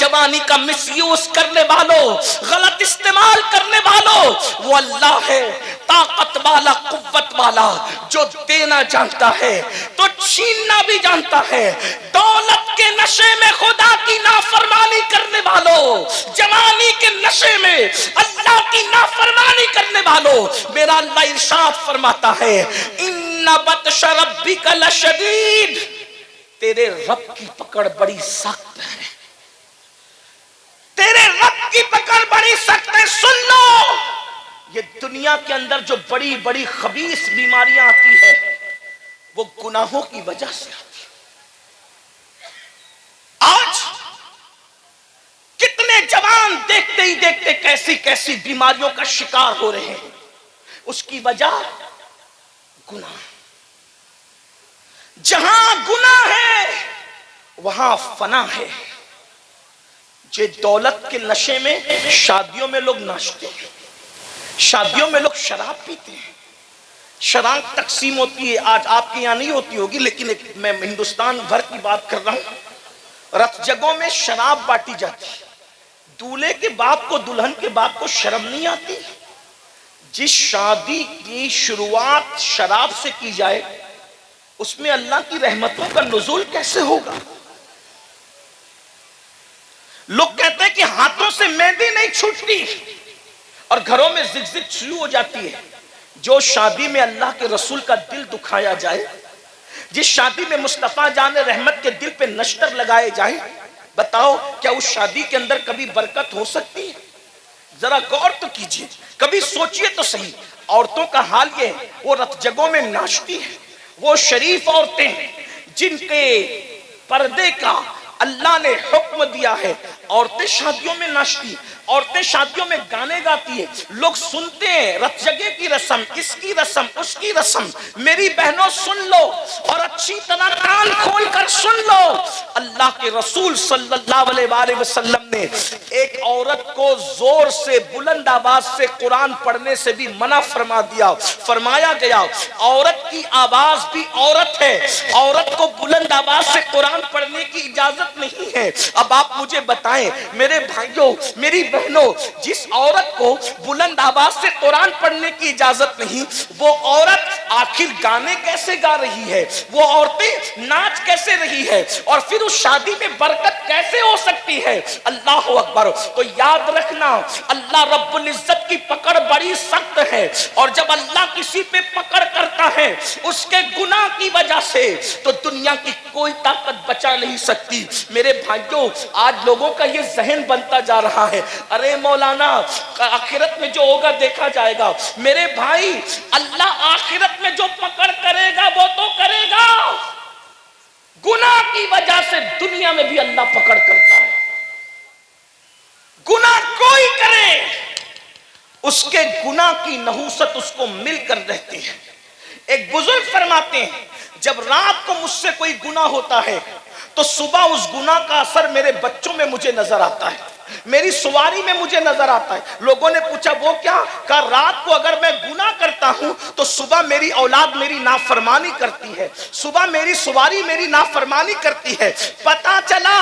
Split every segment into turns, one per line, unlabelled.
جوانی کا مس یوز کرنے والوں، غلط استعمال کرنے والوں، وہ اللہ ہے طاقت والا، قوت والا، جو دینا جانتا ہے تو چھیننا بھی جانتا ہے۔ دولت کے نشے میں خدا کی نافرمانی کرنے والوں، جوانی کے نشے میں اللہ کی نافرمانی کرنے والوں، میرا اللہ ارشاد فرماتا ہے ان بطش ربک لشدید، تیرے رب کی پکڑ بڑی سخت ہے، تیرے رب کی پکڑ بڑی سخت ہے۔ سن لو، یہ دنیا کے اندر جو بڑی بڑی خبیث بیماریاں آتی ہے وہ گناہوں کی وجہ سے آتی ہے۔ آج کتنے جوان دیکھتے ہی دیکھتے کیسی کیسی بیماریوں کا شکار ہو رہے ہیں، اس کی وجہ گناہ۔ جہاں گناہ ہے وہاں فنا ہے۔ جو دولت کے نشے میں شادیوں میں لوگ ناچتے ہیں، شادیوں میں لوگ شراب پیتے ہیں، شراب تقسیم ہوتی ہے، آج آپ کے یہاں نہیں ہوتی ہوگی لیکن میں ہندوستان بھر کی بات کر رہا ہوں، رت جگہوں میں شراب بانٹی جاتی ہے۔ دولہے کے باپ کو، دلہن کے باپ کو شرم نہیں آتی؟ جس شادی کی شروعات شراب سے کی جائے اس میں اللہ کی رحمتوں کا نزول کیسے ہوگا؟ لوگ کہتے ہیں کہ ہاتھوں سے مہندی نہیں چھوٹتی اور گھروں میں زگ شروع ہو جاتی ہے۔ جو شادی میں اللہ کے رسول کا دل دکھایا جائے، جس شادی میں مصطفیٰ جان رحمت کے دل پہ نشتر لگائے جائیں، بتاؤ کیا اس شادی کے اندر کبھی برکت ہو سکتی ہے؟ ذرا غور تو کیجئے، کبھی سوچئے تو صحیح۔ عورتوں کا حال یہ ہے، وہ رت جگہوں میں ناچتی ہیں، وہ شریف عورتیں جن کے پردے کا اللہ نے حکم دیا ہے، عورتیں شادیوں میں ناچتی، عورتیں شادیوں میں گانے گاتی ہیں، لوگ سنتے ہیں، رت جگہ کی رسم، اس کی رسم، اس کی رسم۔ میری بہنوں سن لو اور اچھی طرح کان کھول کر سن لو، اللہ کے رسول صلی اللہ علیہ وآلہ وسلم نے ایک عورت کو زور سے بلند آواز سے قرآن پڑھنے سے بھی منع فرما دیا۔ فرمایا گیا عورت کی آواز بھی عورت ہے، عورت کو بلند آواز سے قرآن پڑھنے کی اجازت نہیں ہے۔ اب آپ مجھے بتائیں میرے بھائیوں، میری بہنوں، جس عورت کو بلند آواز سے قرآن پڑھنے کی اجازت نہیں، وہ عورت آخر گانے کیسے گا رہی ہے؟ وہ عورتیں ناچ کیسے رہی ہے؟ اور پھر اس شادی میں برکت کیسے ہو سکتی ہے؟ اللہ اکبر۔ تو یاد رکھنا اللہ رب العزت کی پکڑ بڑی سخت ہے، اور جب اللہ کسی پہ پکڑ کرتا ہے اس کے گناہ کی وجہ سے تو دنیا کی کوئی طاقت بچا نہیں سکتی۔ میرے بھائیوں، آج لوگوں کا یہ ذہن بنتا جا رہا ہے، ارے مولانا آخرت میں جو ہوگا دیکھا جائے گا۔ میرے بھائی، اللہ آخرت میں جو پکڑ کرے گا وہ تو کرے گا، گناہ کی وجہ سے دنیا میں بھی اللہ پکڑ کرتا ہے۔ گناہ کوئی کرے، اس کے گناہ کی نحوست اس کو مل کر رہتی ہے۔ ایک بزرگ فرماتے ہیں جب رات کو مجھ سے کوئی گناہ ہوتا ہے تو صبح اس گناہ کا اثر میرے بچوں میں مجھے نظر آتا ہے، میری سواری میں مجھے نظر آتا ہے۔ لوگوں نے پوچھا وہ کیا؟ کہا رات کو اگر میں گناہ کرتا ہوں تو صبح میری اولاد میری نافرمانی کرتی ہے، صبح میری سواری میری نافرمانی کرتی ہے۔ پتا چلا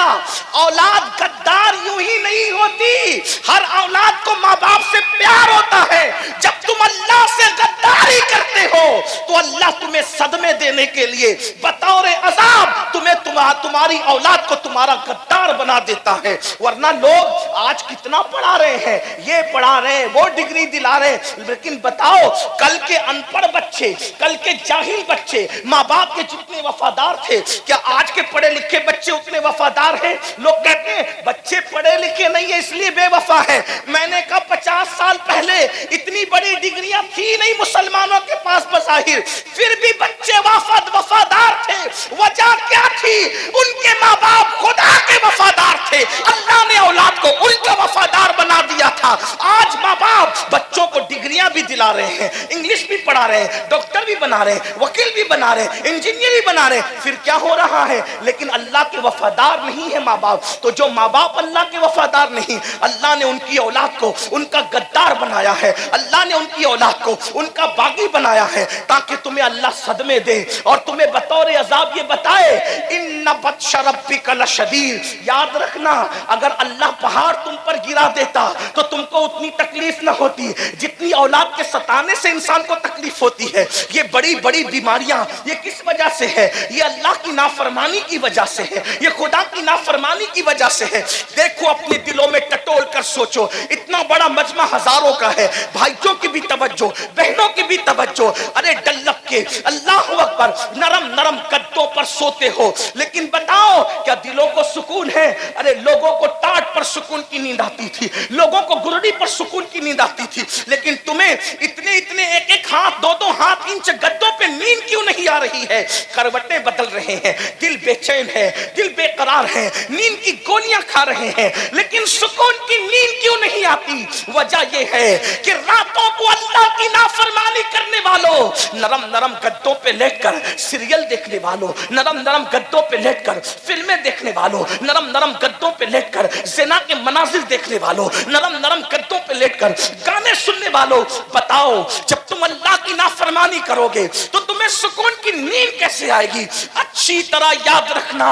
اولاد غدار یوں ہی نہیں ہوتی، ہر اولاد کو ماں باپ سے پیار ہوتا ہے۔ جب تم اللہ سے غداری کرتے ہو تو اللہ تمہیں صدمے دینے کے لیے بطور عذاب تمہیں تمہاری اولاد کو تمہارا غدار بنا دیتا ہے۔ ورنہ لوگ آج کتنا پڑھا رہے ہیں، یہ پڑھا رہے ہیں، وہ ڈگری دلا رہے ہیں، لیکن بتاؤ کل کے ان پڑھ بچے، کل کے جاہل بچے ماں باپ کے جتنے وفادار تھے، کیا آج کے پڑھے لکھے بچے اتنے وفادار ہیں؟ لوگ کہتے ہیں بچے پڑھے لکھے نہیں ہیں اس لیے بے وفا ہے۔ میں نے کہا 50 سال پہلے اتنی بڑی ڈگریاں تھی نہیں مسلمانوں کے پاس بظاہر، پھر بھی بچے وفادار تھے۔ وجہ کیا تھی؟ ان کے ماں باپ خدا کے وفادار تھے، اللہ نے اولاد کو ان کا وفادار بنا دیا تھا۔ تھا، آج ماں باپ بچوں کو ڈگریاں بھی دلا رہے ہیں، انگلش بھی پڑھا رہے ہیں، ڈاکٹر بھی بنا رہے ہیں، وکیل بھی بنا رہے ہیں، انجینئر بھی بنا رہے ہیں، پھر کیا ہو رہا ہے؟ لیکن اللہ کے وفادار نہیں ہے ماں باپ. تو جو ماں باپ اللہ کے وفادار نہیں، اللہ نے ان کی اولاد کو ان کا غدار بنایا ہے، اللہ نے ان کی اولاد کو ان کا باغی بنایا ہے، تاکہ تمہیں اللہ صدمے دے اور تمہیں بطور عذاب یہ بتائے ان بطش ربک لشدید. یاد رکھنا، اگر اللہ پہاڑ تم پر گرا دیتا تو تم کو اتنی تکلیف نہ ہوتی جتنی اولاد کے ستانے سے انسان کو تکلیف ہوتی ہے. یہ بڑی بڑی بیماریاں یہ کس وجہ سے ہے؟ یہ اللہ کی نافرمانی کی وجہ سے ہے، یہ خدا کی نافرمانی کی وجہ سے ہے. دیکھو اپنے دلوں میں ٹٹول کر سوچو، اتنا بڑا مجمع ہزاروں کا ہے، بھائیوں کی بھی توجہ، بہنوں کی بھی توجہ. ارے ڈلپ کے اللہ اکبر نرم نرم گدوں پر سوتے ہو، لیکن بتاؤ کیا دلوں کو سکون ہے؟ ارے لوگوں کو ٹاٹ پر سکون کی نیند آتی تھی، لوگوں کو گرڑی پر سکون کی نیند آتی تھی، لیکن تمہیں اتنے اتنے ایک ایک ہاتھ دو دو ہاتھ انچ گدوں پہ نیند کیوں نہیں آ رہی ہے؟ کروٹیں بدل رہے ہیں، دل بے چین ہے، دل بے قرار ہے، نیند کی گولیاں کھا رہے ہیں، لیکن سکون کی نیند کیوں نہیں آتی؟ وجہ یہ ہے کہ راتوں کو اللہ کی نافرمانی کرنے والوں، نرم نرم گدوں پہ لیٹ کر سیریل دیکھنے والوں، نرم نرم گدوں پہ لیٹ کر فلمیں دیکھنے والوں، نرم نرم گدوں پہ لیٹ کر زنا کے مناظر دیکھنے والوں، نرم نرم گدوں پہ لیٹ کر گانے سننے والوں، بتاؤ جب تم اللہ کی نافرمانی کرو گے تو تمہیں سکون کی نیند کیسے آئے گی؟ اچھی طرح یاد رکھنا،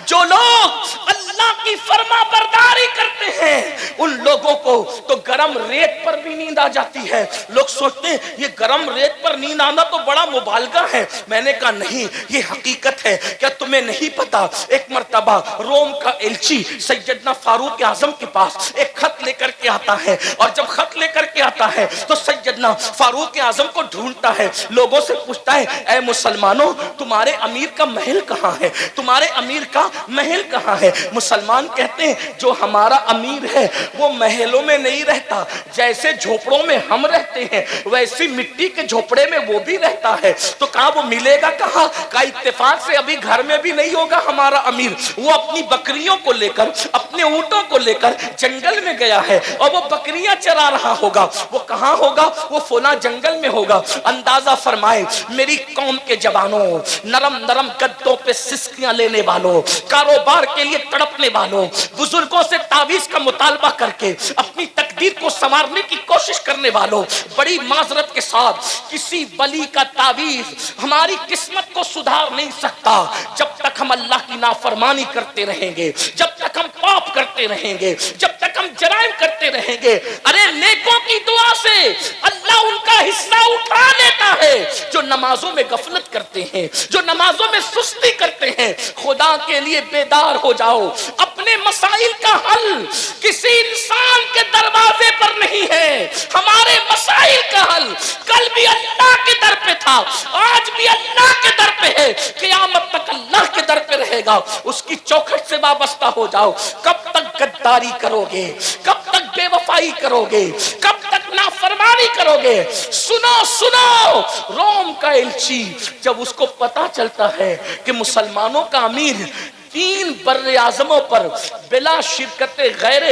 جو لوگ اللہ کی فرما برداری کرتے ہیں ان لوگوں کو تو گرم ریت پر بھی نیند آ جاتی ہے. لوگ سوچتے ہیں یہ گرم ریت پر نیند آنا تو بڑا مبالغہ ہے. میں نے کہا نہیں، یہ حقیقت ہے. کیا تمہیں نہیں پتا ایک مرتبہ روم کا ایلچی سیدنا فاروق اعظم کے پاس ایک خط لے کر کے آتا ہے، اور جب خط لے کر کے آتا ہے تو سیدنا فاروق اعظم کو ڈھونڈتا ہے، لوگوں سے پوچھتا ہے اے مسلمانوں تمہارے امیر کا محل کہاں ہے؟ تمہارے امیر کا محل کہاں ہے؟ مسلمان کہتے ہیں جو ہمارا امیر ہے وہ محلوں میں نہیں رہتا، جیسے جھوپڑوں میں ہم رہتے ہیں ویسی مٹی کے جھوپڑے میں وہ بھی رہتا ہے. تو کہا وہ ملے گا کہاں؟ کا اتفاق سے ابھی گھر میں بھی نہیں ہوگا ہمارا امیر، وہ اپنی بکریوں کو لے کر اپنے اونٹوں کو لے کر جنگل میں گیا ہے اور وہ بکریاں چرا رہا ہوگا. وہ کہاں ہوگا؟ وہ فلاں جنگل میں ہوگا. اندازہ فرمائے میری قوم کے جوانوں، نرم نرم گدوں پہ سسکیاں لینے والوں، کاروبار کے لیے تڑپنے والوں، بزرگوں سے تعویذ کا مطالبہ کر کے اپنی تقدیر کو سنوارنے کی کوشش کرنے والوں، بڑی معذرت کے ساتھ کسی ولی کا تعویذ ہماری قسمت کو سدھار نہیں سکتا جب تک ہم اللہ کی نافرمانی کرتے رہیں گے، جب تک ہم پاپ کرتے رہیں گے، جب تک ہم جرائم کرتے رہیں گے. ارے نیکوں کی دعا سے اللہ ان کا حصہ اٹھا لیتا ہے جو نمازوں میں غفلت کرتے ہیں، جو نمازوں میں سستی کرتے ہیں. خدا کے لیے بیدار ہو جاؤ. اپنے مسائل کا حل کسی انسان کے دروازے پر نہیں ہے، ہمارے مسائل کا حل کل بھی اللہ کے در پہ تھا، آج بھی اللہ کے در پہ ہے، قیامت تک اللہ کے در پہ رہے گا. اس کی چوکھٹ سے وابستہ ہو جاؤ. کب تک غداری کرو گے؟ کب تک بے وفائی کرو گے؟ کب تک نافرمانی کرو گے؟ سنو سنو، روم کا ایلچی جب اس کو پتا چلتا ہے کہ مسلمانوں کا امیر 3 بر اعظموں پر بلا شرکت غیر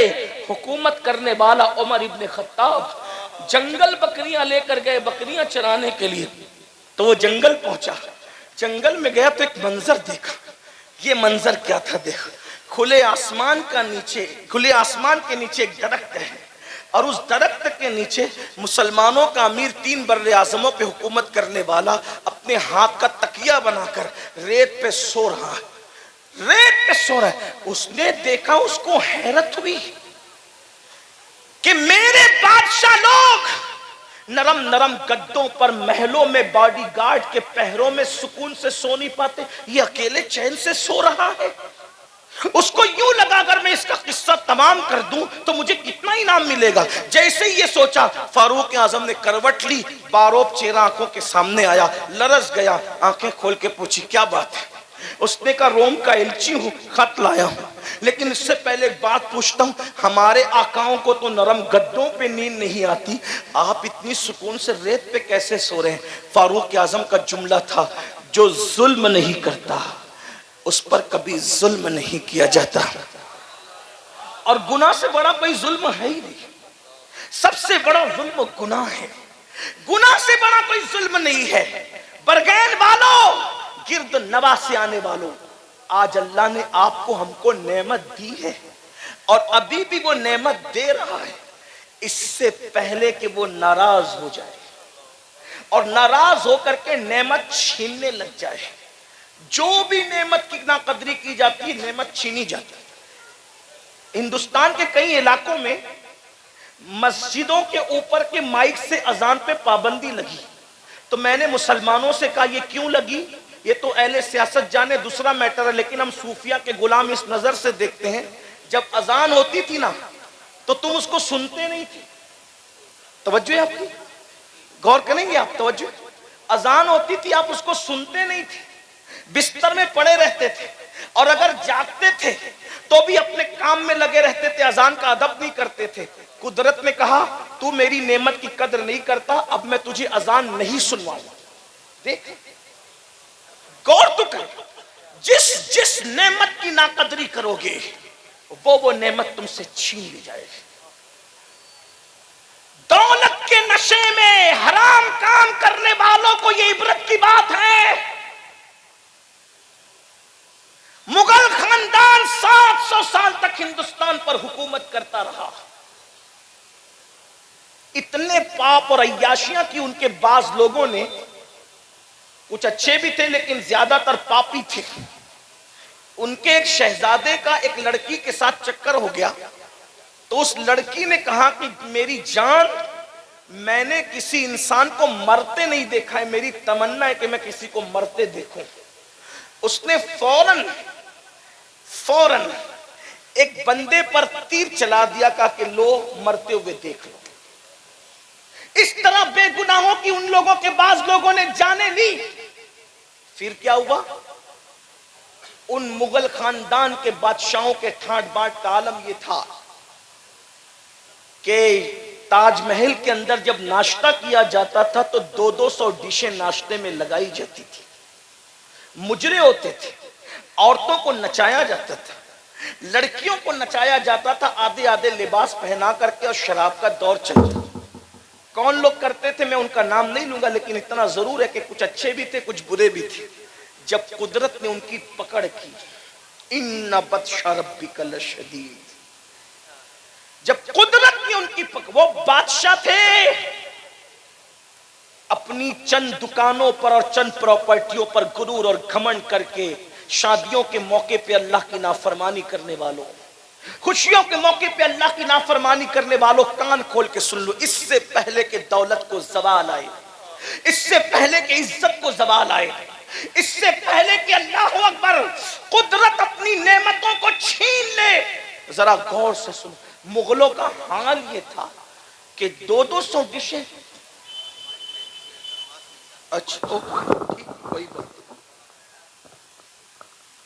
حکومت کرنے والا عمر ابن خطاب جنگل بکریاں لے کر گئے بکریاں چرانے کے لیے. تو وہ جنگل پہنچا، جنگل میں گیا تو ایک منظر دیکھا. یہ منظر کیا تھا؟ دیکھ، کھلے آسمان کے نیچے ایک درخت ہے، اور اس درخت کے نیچے مسلمانوں کا امیر 3 بر اعظموں پہ حکومت کرنے والا اپنے ہاتھ کا تکیہ بنا کر ریت پہ سو رہا ہے، ریت پہ سو رہا ہے. اس نے دیکھا، اس کو حیرت ہوئی کہ میرے بادشاہ لوگ نرم نرم گدوں پر محلوں میں باڈی گارڈ کے پہروں میں سکون سے سو نہیں پاتے، یہ اکیلے چین سے سو رہا ہے. اس کو یوں لگا اگر میں اس کا قصہ تمام کر دوں تو مجھے کتنا انعام ملے گا. جیسے ہی یہ سوچا فاروق اعظم نے کروٹ لی، باروب چہرہ آنکھوں کے سامنے آیا، لرز گیا، آنکھیں کھول کے پوچھی کیا بات ہے؟ اس نے کہا روم کا ایلچی ہوں، خط لایا ہوں، لیکن اس سے پہلے ایک بات پوچھتا ہوں، ہمارے آقاؤں کو تو نرم گدوں پہ نیند نہیں آتی، آپ اتنی سکون سے ریت پہ کیسے سو رہے ہیں؟ فاروق اعظم کا جملہ تھا جو ظلم نہیں کرتا اس پر کبھی ظلم نہیں کیا جاتا. اور گناہ سے بڑا کوئی ظلم ہے ہی نہیں. سب سے بڑا ظلم گناہ ہے، گناہ سے بڑا کوئی ظلم نہیں ہے۔ برگین والوں، گرد نواز آنے والوں، آج اللہ نے آپ کو ہم کو نعمت دی ہے اور ابھی بھی وہ نعمت دے رہا ہے، اس سے پہلے کہ وہ ناراض ہو جائے اور ناراض ہو کر کے نعمت چھیننے لگ جائے۔ جو بھی نعمت کی ناقدری کی جاتی ہے نعمت چھینی جاتی ہے۔ ہندوستان کے کئی علاقوں میں مسجدوں کے اوپر کے مائک سے اذان پہ پابندی لگی، تو میں نے مسلمانوں سے کہا یہ کیوں لگی؟ یہ تو اہل سیاست جانے، دوسرا میٹر ہے، لیکن ہم صوفیہ کے غلام اس نظر سے دیکھتے ہیں، جب اذان ہوتی تھی نا تو تم اس کو سنتے نہیں تھے۔ توجہ ہے آپ کی؟ غور کریں گے آپ؟ توجہ، اذان ہوتی تھی آپ اس کو سنتے نہیں تھے، بستر میں پڑے رہتے تھے، اور اگر جاگتے تھے تو بھی اپنے کام میں لگے رہتے تھے، اذان کا ادب نہیں کرتے تھے۔ قدرت نے کہا تو میری نعمت کی قدر نہیں کرتا، اب میں تجھے اذان نہیں سنواؤں۔ دیکھ، غور تو کر، جس نعمت کی ناقدری کرو گے وہ نعمت تم سے چھین لی جائے گی۔ دولت کے نشے میں حرام کام کرنے والوں کو یہ عبرت کی بات ہے۔ مغل خاندان 700 سال تک ہندوستان پر حکومت کرتا رہا، اتنے پاپ اور عیاشیاں کی ان کے بعض لوگوں نے، کچھ اچھے بھی تھے لیکن زیادہ تر پاپی تھے، ان کے ایک شہزادے کا ایک لڑکی کے ساتھ چکر ہو گیا، تو اس لڑکی نے کہا کہ میری جان، میں نے کسی انسان کو مرتے نہیں دیکھا ہے، میری تمنا ہے کہ میں کسی کو مرتے دیکھوں۔ اس نے فوراً ایک بندے پر تیر چلا دیا، کہا کہ لو مرتے ہوئے دیکھ لو۔ اس طرح بے گناہوں کی ان لوگوں کے بعض لوگوں نے جانیں لی۔ پھر کیا ہوا؟ ان مغل خاندان کے بادشاہوں کے ٹھاٹ باٹ کا عالم یہ تھا کہ تاج محل کے اندر جب ناشتہ کیا جاتا تھا تو 200 ڈشیں ناشتے میں لگائی جاتی تھی، مجرے ہوتے تھے، عورتوں کو نچایا جاتا تھا، لڑکیوں کو نچایا جاتا تھا آدھے آدھے لباس پہنا کر کے، اور شراب کا دور چلتا۔ کون لوگ کرتے تھے میں ان کا نام نہیں لوں گا، لیکن اتنا ضرور ہے کہ کچھ اچھے بھی تھے کچھ برے بھی تھے۔ جب قدرت نے ان کی پکڑ کی، ان بطش ربک لشدید، جب قدرت نے ان کی پکڑ، وہ بادشاہ تھے، اپنی چند دکانوں پر اور چند پراپرٹیوں پر غرور اور گھمنڈ کر کے شادیوں کے موقع پہ اللہ کی نافرمانی کرنے والوں، خوشیوں کے موقع پہ اللہ کی نافرمانی کرنے والوں، کان کھول کے سن لو، اس سے پہلے کہ دولت کو زوال آئے، اس سے پہلے کہ عزت کو زوال آئے، اس سے پہلے کہ اللہ اکبر قدرت اپنی نعمتوں کو چھین لے، ذرا غور سے سنو، مغلوں کا حال یہ تھا کہ 200 ڈشیں، اچھا ٹھیک، کوئی بات نہیں،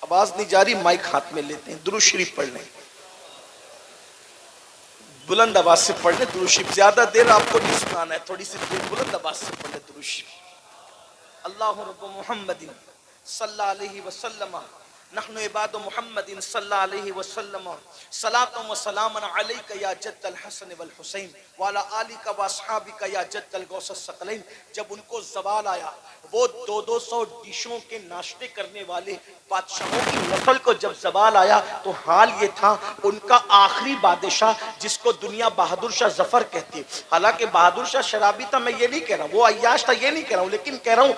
آواز نہیں جاری، مائک ہاتھ میں لیتے ہیں، درود شریف پڑھ لیں، بلند آواز سے پڑھ لیں درود شریف، زیادہ دیر آپ کو نہیں سنانا ہے، تھوڑی سی دیر بلند آواز سے پڑھ لیں درود شریف۔ اللہ رب محمد صلی اللہ علیہ وسلم، نحن عباد محمد صلی اللہ علیہ وسلم، صلاۃ و سلام علیک یا جد الحسن والحسین وعلی آلک و اصحابک یا جد الغوث الثقلین۔ جب ان کو زوال آیا، وہ 200 ڈشوں کے ناشتے کرنے والے بادشاہوں کی نسل کو جب زوال آیا تو حال یہ تھا، ان کا آخری بادشاہ جس کو دنیا بہادر شاہ ظفر کہتی ہے، حالانکہ بہادر شاہ شرابی تھا، میں یہ نہیں کہہ رہا ہوں، وہ عیاش تھا یہ نہیں کہہ رہا ہوں، لیکن کہہ رہا ہوں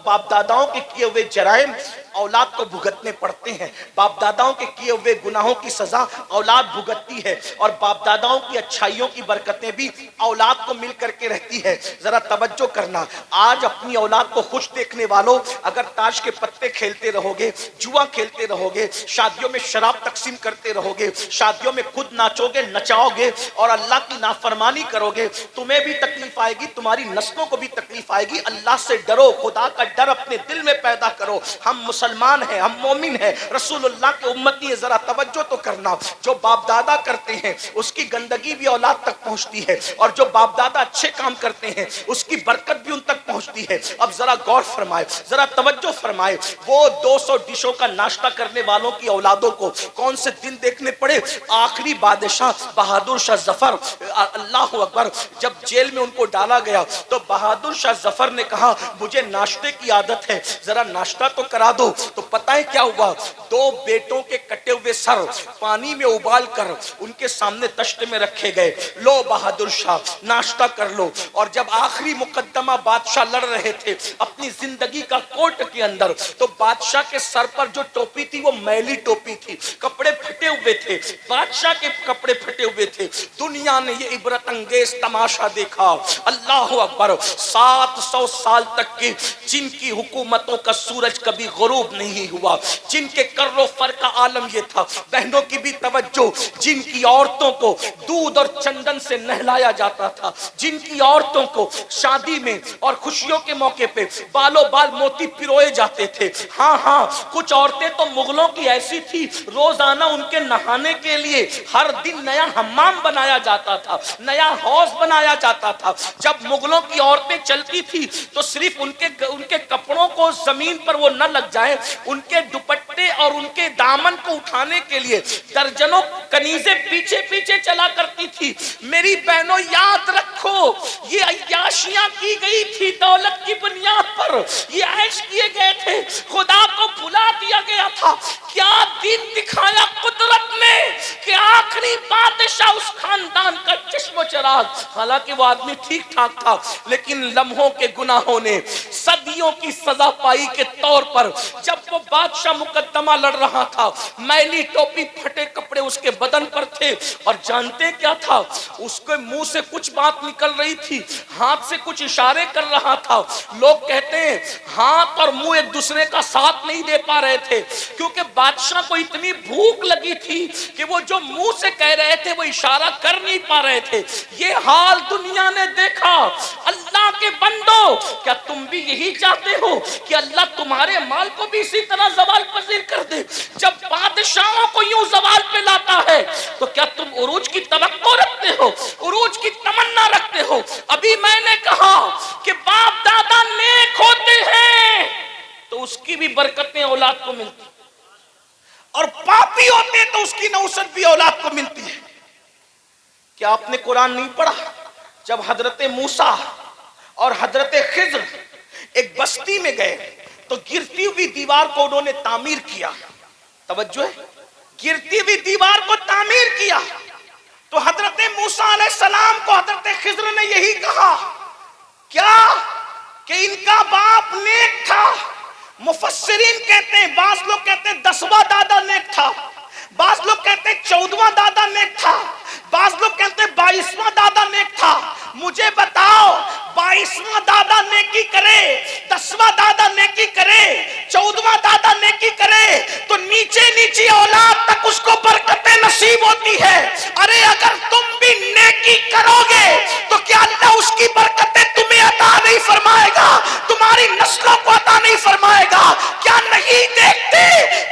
باپ داداؤں کے کیے ہوئے جرائم اولاد کو بھگتنے پڑتے ہیں، باپ داداؤں کے کیے ہوئے گناہوں کی سزا اولاد بھگتتی ہے، اور باپ داداؤں کی اچھائیوں کی برکتیں بھی اولاد کو مل کر کے رہتی ہے۔ ذرا توجہ کرنا، آج اپنی اولاد کو خوش دیکھنے والوں، اگر تاش کے پتے کھیلتے رہو گے، جوا کھیلتے رہو گے، شادیوں میں شراب تقسیم کرتے رہو گے، شادیوں میں خود ناچو گے نچاؤ گے اور اللہ کی نافرمانی کرو گے، تمہیں بھی تکلیف آئے گی، تمہاری نسلوں کو بھی تکلیف آئے گی۔ اللہ سے ڈرو، خدا کا ڈر اپنے دل میں پیدا کرو۔ ہم مسلمان ہیں، ہم مومن ہیں، رسول اللہ کے امتی ہیں، ذرا توجہ تو کرنا، جو باپ دادا کرتے ہیں اس کی گندگی بھی اولاد تک پہنچتی ہے، اور جو باپ دادا اچھے کام کرتے ہیں اس کی برکت بھی ان تک پہنچتی ہے۔ اب ذرا غور فرمائے، ذرا توجہ فرمائے، وہ 200 ڈشوں کا ناشتہ کرنے والوں کی اولادوں کو کون سے دن دیکھنے پڑے؟ آخری بادشاہ بہادر شاہ ظفر، اللہ اکبر، جب جیل میں ان کو ڈالا گیا تو بہادر شاہ ظفر نے کہا مجھے ناشتے کی عادت ہے، ذرا ناشتہ تو کرا دو۔ تو پتہ ہے کیا ہوا؟ 2 بیٹوں کے کٹے ہوئے سر پانی میں ابال کر ان کے سامنے تشت میں رکھے گئے، لو بہادر شاہ ناشتہ کر لو۔ اور جب آخری مقدمہ بادشاہ لڑ رہے تھے اپنی زندگی کا کورٹ کے اندر، تو بادشاہ کے سر پر جو ٹوپی تھی وہ میلی ٹوپی تھی، کپڑے پھٹے ہوئے تھے، بادشاہ کے کپڑے پھٹے ہوئے تھے۔ دنیا نے یہ عبرت انگیز تماشا دیکھا، اللہ اکبر، 700 سال تک کی جن کی حکومتوں کا سورج کبھی غروب نہیں ہوا، جن کے کر و فر کا عالم یہ تھا، بہنوں کی بھی توجہ، جن کی عورتوں کو دودھ اور چندن سے نہلایا جاتا تھا، جن کی عورتوں کو شادی میں اور خوشیوں کے موقع پہ بالوں بال موتی پروئے جاتے تھے۔ ہاں کچھ عورتیں تو مغلوں کی ایسی تھی، روزانہ ان کے نہانے کے لیے ہر دن نیا حمام بنایا جاتا تھا، نیا حوض بنایا جاتا تھا۔ جب مغلوں کی عورتیں چلتی تھی تو صرف ان کے کپڑوں کو زمین پر وہ نہ لگ جائے، ان کے دوپٹے اور ان کے دامن کو اٹھانے کے لیے درجنوں کنیزیں پیچھے پیچھے چلا کرتی تھی۔ میری بہنوں یاد رکھو، یہ عیاشیاں کی گئی تھی دولت کی بنیاد پر، یہ عیش کیے گئے تھے، خدا کو بھلا دیا گیا تھا۔ کیا دن دکھایا قدرت نے کہ آخری بادشاہ اس خاندان کا چشم و چراغ، حالانکہ وہ آدمی ٹھیک ٹھاک تھا لیکن لمحوں کے گناہوں نے صدیوں کی سزا پائی کے طور پر جب وہ بادشاہ مقدمہ لڑ رہا تھا، میلی ٹوپی پھٹے کپڑے اس کے بدن پر تھے، اور جانتے کیا تھا؟ اس کے منہ سے کچھ بات نکل رہی تھی، ہاتھ سے کچھ اشارے کر رہا تھا۔ لوگ کہتے ہیں ہاتھ اور منہ ایک دوسرے کا ساتھ نہیں دے پا رہے تھے، کیونکہ بادشاہ کو اتنی بھوک لگی تھی کہ وہ جو منہ سے کہہ رہے تھے وہ اشارہ کر نہیں پا رہے تھے۔ یہ حال دنیا نے دیکھا۔ اللہ کے بندو، کیا تم بھی یہی چاہتے ہو کہ اللہ تمہارے مال کو بھی اسی طرح زوال پذیر کر دے؟ جب بادشاہوں کو یوں زوال پہ لاتا ہے تو کیا تم عروج کی توقع رکھتے ہو، عروج کی تمنا رکھتے ہو؟ ابھی میں نے کہا کہ باپ دادا نیک ہوتے ہیں تو اس کی بھی برکتیں اولاد کو ملتی، اور پاپی ہوتے تو اس کی نوست بھی اولاد کو ملتی ہے۔ کیا آپ نے قرآن نہیں پڑھا؟ جب حضرت موسیٰ اور حضرت خضر ایک بستی میں گئے تو گرتی ہوئی دیوار کو انہوں نے تعمیر کیا، توجہ ہے، گرتی ہوئی دیوار کو تعمیر کیا۔ تو حضرت موسیٰ علیہ السلام کو حضرت خضر نے یہی کہا، کیا کہ ان کا باپ نیک تھا؟ مفسرین کہتے ہیں، بعض لوگ کہتے ہیں 10واں دادا نیک تھا، بعض لوگ کہتے ہیں 14واں دادا نیک تھا، بعض لوگ کہتے ہیں 22واں دادا نیک تھا۔ مجھے بتاؤ، 22واں دادا نیکی کرے، 10واں دادا نیکی کرے، 14واں دادا نیکی کرے تو نیچے نیچے اولاد تک اس کو برکتیں نصیب ہوتی ہے۔ ارے اگر تم بھی نیکی کرو گے تو کیا اللہ اس کی برکتیں تمہیں عطا نہیں فرمائے گا، تمہاری نسلوں کو عطا نہیں فرمائے گا؟ کیا نہیں دیکھتے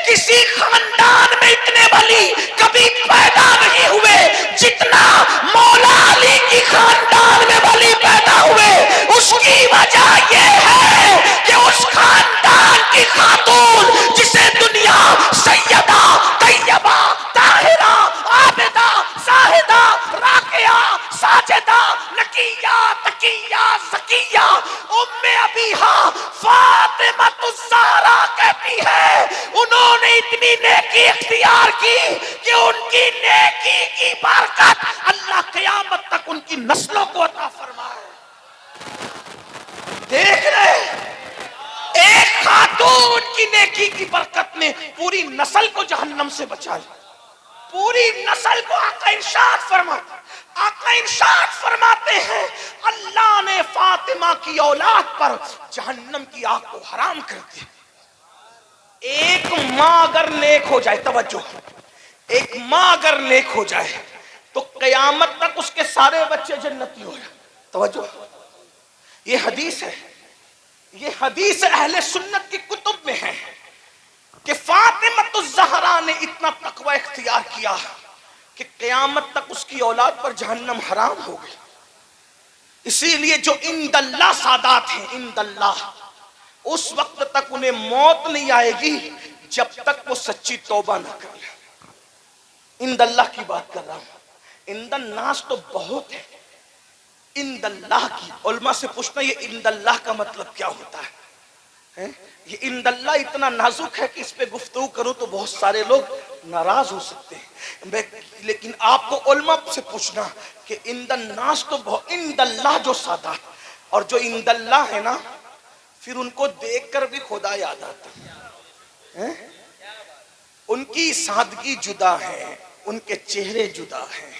کسی خاندان میں اتنے ولی کبھی پیدا نہیں ہوئے جتنا مولا علی کی خاندان میں ولی پیدا ہوئے؟ اس کی وجہ یہ ہے کہ اس خاندان کی خاتون جسے دنیا سیدہ طیبہ طاہرہ عابدہ زاہدہ راکعہ ساجدہ نقیہ تقیہ زکیہ ام ابیہا فاطمہ الزہرا کہتی ہے، انہوں نے اتنی نیکی اختیار کی کہ ان کی نیکی کی برکت اللہ قیامت تک ان کی نسلوں کو عطا فرمائے۔ دیکھ رہے ایک خاتون کی نیکی کی برکت نے پوری نسل کو جہنم سے بچا لیا، پوری نسل کو آقا ارشاد فرماتے ہیں، آقا ارشاد فرماتے ہیں اللہ نے فاطمہ کی اولاد پر جہنم کی آگ کو حرام کر دیا۔ ایک ماں اگر نیک ہو جائے، توجہ، ایک ماں اگر نیک ہو جائے تو قیامت تک اس کے سارے بچے جنتی ہو جائیں۔ توجہ، یہ حدیث ہے، یہ حدیث اہل سنت کی کتب میں ہے۔ کہ فاطمہ الزہرا نے اتنا تقوی اختیار کیا کہ قیامت تک اس کی اولاد پر جہنم حرام ہو گئی. اسی لیے جو عند اللہ سادات ہیں، عند اللہ، اس وقت تک انہیں موت نہیں آئے گی جب تک وہ سچی توبہ نہ کر لیں. عند اللہ کی بات کر رہا ہوں، عند الناس تو بہت ہے، عند اللہ کی علماء سے پوچھنا یہ عند اللہ کا مطلب کیا ہوتا ہے. یہ عند اللہ اتنا نازک ہے کہ اس پہ گفتگو کروں تو بہت سارے لوگ ناراض ہو سکتے ہیں، لیکن آپ کو علماء سے پوچھنا کہ عند الناس تو بہت، عند اللہ جو سادات اور جو عند اللہ ہے نا، پھر ان کو دیکھ کر بھی خدا یاد آتا ہے. ان کی سادگی جدا ہے، ان کے چہرے جدا ہیں،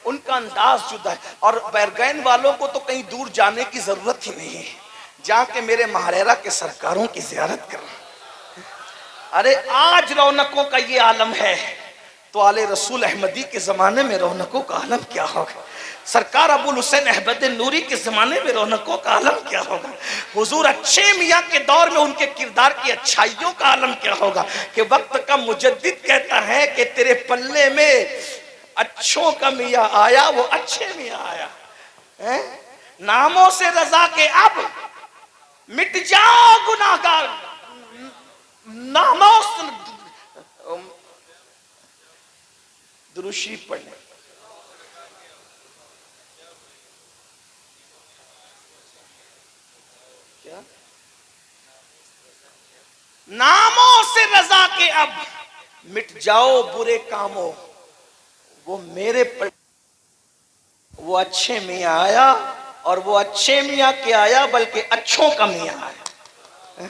ان کا انداز جدا ہے. اور بیرگین والوں کو تو کہیں دور جانے کی ضرورت ہی نہیں ہے، جا کے میرے ماہریرہ کے سرکاروں کی زیارت کرنا. ارے آج رونقوں کا یہ عالم ہے تو آل رسول احمدی کے زمانے میں رونقوں کا عالم کیا ہوگا؟ سرکار ابو الحسین احمد نوری کے زمانے میں رونقوں کا عالم کیا ہوگا؟ حضور اچھے میاں کے دور میں ان کے کردار کی اچھائیوں کا عالم کیا ہوگا؟ کہ وقت کا مجدد کہتا ہے کہ تیرے پلے میں اچھوں کا میاں آیا، وہ اچھے میاں آیا. ناموں سے رضا کے اب مٹ جاؤ گناہگار، ناموں سے دروشی پڑھنے. کیا ناموں سے رضا کے اب مٹ جاؤ برے کاموں، وہ میرے پر وہ اچھے میاں آیا، اور وہ اچھے میاں کیا آیا بلکہ اچھوں کا میاں آیا.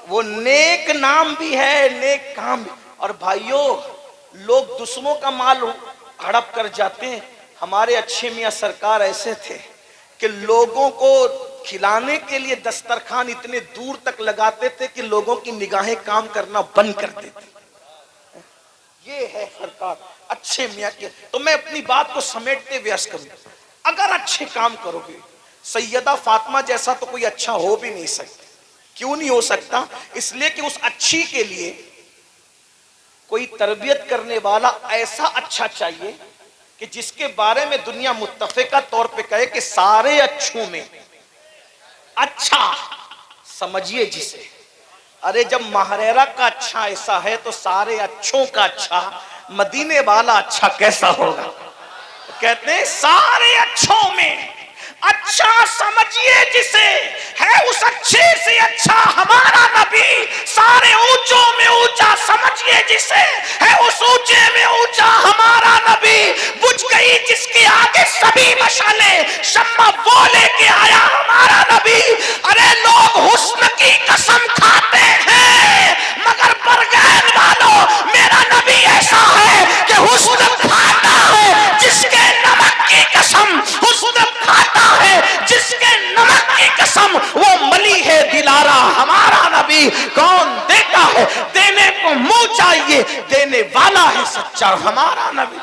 وہ نیک نام بھی ہے، نیک کام بھی. اور بھائیوں، لوگ دوسروں کا مال ہڑپ کر جاتے ہیں، ہمارے اچھے میاں سرکار ایسے تھے کہ لوگوں کو کھلانے کے لیے دسترخوان اتنے دور تک لگاتے تھے کہ لوگوں کی نگاہیں کام کرنا بند کر دیتی. یہ ہے سرکار اچھے میاں کی. تو میں اپنی بات کو سمیٹتے ہوئے عرض کروں، اگر اچھے کام کرو گے، سیدہ فاطمہ جیسا تو کوئی اچھا ہو بھی نہیں سکتا. کیوں نہیں ہو سکتا؟ اس لیے کہ اس اچھی کے لیے کوئی تربیت کرنے والا ایسا اچھا چاہیے کہ جس کے بارے میں دنیا متفقہ طور پہ کہے کہ سارے اچھوں میں اچھا سمجھیے جسے. ارے جب ماہریرہ کا اچھا ایسا ہے تو سارے اچھوں کا اچھا مدینے والا اچھا کیسا ہوگا؟ کہتے ہیں سارے اچھوں میں اچھا سمجھیے جسے، ہے اس اچھے سے اچھا ہمارا نبی. سارے اونچوں میں اونچا سمجھیے جسے، ہے اس اونچے میں اونچا ہمارا نبی. بجھ گئی جس کے آگے سبھی مشعلیں، شمع وہ لے کے آیا ہمارا نبی. ارے لوگ حسن کی قسم کھاتے ہیں مگر برگین والوں، میرا نبی ایسا ہے کہ حسن کھاتا ہے جس کے نمک کی قسم، حسن کھاتا ہے جس کے نمک کی قسم، وہ ملی ہے دلارا ہمارا نبی. کون دیتا ہے؟ دینے کو منہ چاہیے، دینے والا ہے سچا ہمارا نبی.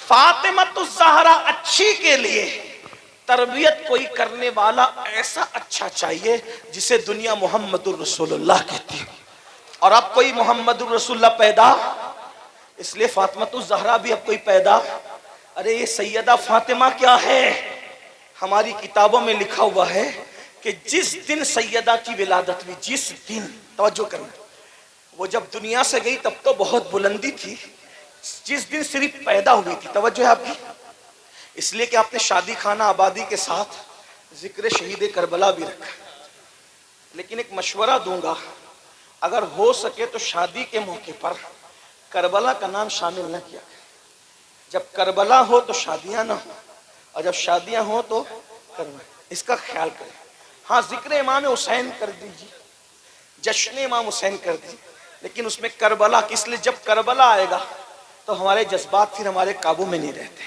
فاطمہ الزہرا اچھی کے لیے تربیت کوئی کرنے والا ایسا اچھا چاہیے جسے دنیا محمد الرسول اللہ کہتی ہے. اور اب کوئی محمد الرسول اللہ پیدا، اس لیے فاطمہ الزہرا بھی اب کوئی پیدا. ارے یہ سیدہ فاطمہ کیا ہے؟ ہماری کتابوں میں لکھا ہوا ہے کہ جس دن سیدہ کی ولادت ہوئی، جس دن، توجہ کرنا، وہ جب دنیا سے گئی تب تو بہت بلندی تھی، جس دن صرف پیدا ہوئی تھی، توجہ ہے آپ کی، اس لیے کہ آپ نے شادی خانہ آبادی کے ساتھ ذکر شہید کربلا بھی رکھا. لیکن ایک مشورہ دوں گا، اگر ہو سکے تو شادی کے موقع پر کربلا کا نام شامل نہ کیا. جب کربلا ہو تو شادیاں نہ ہو، اور جب شادیاں ہو تو کربلا، اس کا خیال کریں. ہاں ذکر امام حسین کر دیجیے، جشن امام حسین کر دیجیے، لیکن اس میں کربلا، اس لیے جب کربلا آئے گا تو ہمارے جذبات پھر ہمارے قابو میں نہیں رہتے.